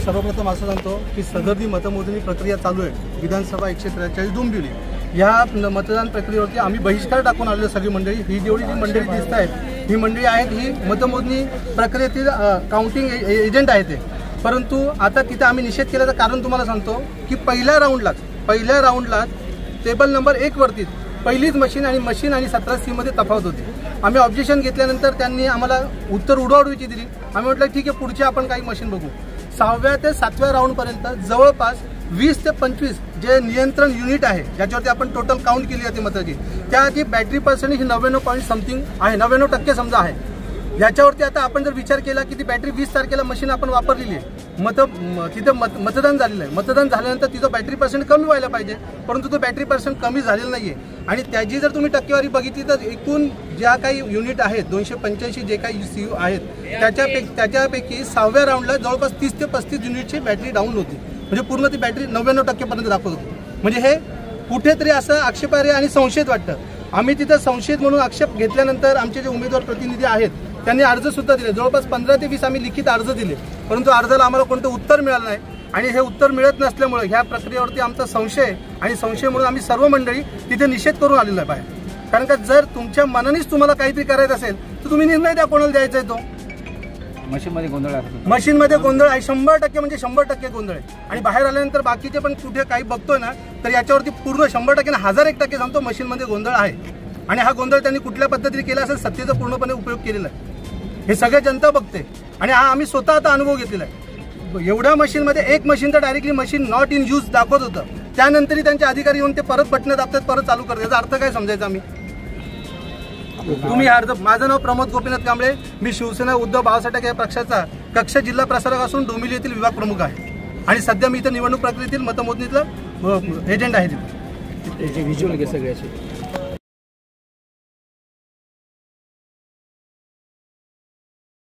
सर्वप्रथम असं सांगतो की सदरची मतमोजणी प्रक्रिया चालू आहे। विधानसभा 143 डोंबिवली ह्या मतदान प्रक्रियेवरती आम्ही बहिष्कार टाकून आलेलो सगळी मंडळी। ही जेवढी जी मंडळी दिसत आहेत ही मंडळी आहेत ही मतमोजणी प्रक्रियेतील काउंटिंग एजंट आहेत ते। परंतु आता तिथे आम्ही निषेध केल्याचं कारण तुम्हाला सांगतो की पहिल्या राऊंडला टेबल नंबर 1 वरती पहिलीच मशीन आणि 17C मध्ये तफावत होती। आम्ही ऑब्जेक्शन घेतल्यानंतर त्यांनी आम्हाला उत्तर उडवाउडवीची दिली। आम्ही म्हटलं ठीक आहे पुढची आपण काही मशीन बघू। 6व्या ते 7व्या राऊंडपर्यंत जवळपास 20 ते 25 जे नियंत्रण युनिट आहे ज्याच्यावरती आपण टोटल काउंट केली जाते मताची त्याची बॅटरी पर्सेंटेज ही 99 पॉइंट समथिंग आहे, 99% समजा आहे। याच्यावरती आता आपण जर विचार केला की ती बॅटरी 20 तारखेला मशीन आपण वापरलेली आहे, तिथे मतदान झालेलं आहे। मतदान झाल्यानंतर तिचं बॅटरी पर्सेंट कमी व्हायला पाहिजे, परंतु तो बॅटरी पर्सेंट कमी झालेला नाहीये। आणि त्याची जर तुम्ही टक्केवारी बघितली तर एकूण ज्या काही युनिट आहेत 285 जे काही CU आहेत त्याच्यापैकी 6व्या राऊंडला जवळपास 30 ते 35 युनिटची बॅटरी डाऊन होती, म्हणजे पूर्ण ती बॅटरी 99% पर्यंत दाखवत होती। म्हणजे हे कुठेतरी असं आक्षेपार्ह आणि संशयित वाटतं। आम्ही तिथं संशयित म्हणून आक्षेप घेतल्यानंतर आमचे जे उमेदवार प्रतिनिधी आहेत त्यांनी अर्ज सुद्धा दिले, जवळपास 15 ते 20 आम्ही लिखित अर्ज दिले, परंतु अर्जाला आम्हाला कोणतं उत्तर मिळालं नाही। आणि हे उत्तर मिळत नसल्यामुळे ह्या प्रक्रियेवरती आमचा संशय आणि संशय म्हणून आम्ही सर्व मंडळी तिथे निषेध करून आलेलो आहे बाहेर। कारण का जर तुमच्या मनानेच तुम्हाला काहीतरी करायचं असेल तर तुम्ही निर्णय द्या कोणाला द्यायचा आहे तो। मशीनमध्ये गोंधळ आहे, मशीनमध्ये गोंधळ आहे 100% म्हणजे 100% गोंधळ आहे। आणि बाहेर आल्यानंतर बाकीचे पण कुठे काही बघतोय ना तर याच्यावरती पूर्ण 100% ना 1001% सांगतो मशीनमध्ये गोंधळ आहे। आणि हा गोंधळ त्यांनी कुठल्या पद्धतीने केला असेल सत्तेचा पूर्णपणे उपयोग केलेला आहे हे सगळे जनता बघते। आणि हा आम्ही स्वतः आता अनुभव घेतलेला आहे। एवढ्या मशीनमध्ये एक मशीनचं directly machine not in use दाखवत होतं, त्यानंतरही त्यांचे अधिकारी येऊन ते परत बटणं दाबतात, परत चालू करतात। याचा अर्थ काय समजायचा आम्ही? तुम्ही अर्ज माझं नाव प्रमोद गोपीनाथ कांबळे, मी शिवसेना उद्धव बाळासाहेब ठाकरे या पक्षाचा कक्ष जिल्हा प्रसारक असून डोंबिवली येथील विभाग प्रमुख आहे। आणि सध्या मी इथं निवडणूक प्रक्रियेतील मतमोजणीतलं एजंट आहे। तिथे व्हिज्युअल सगळे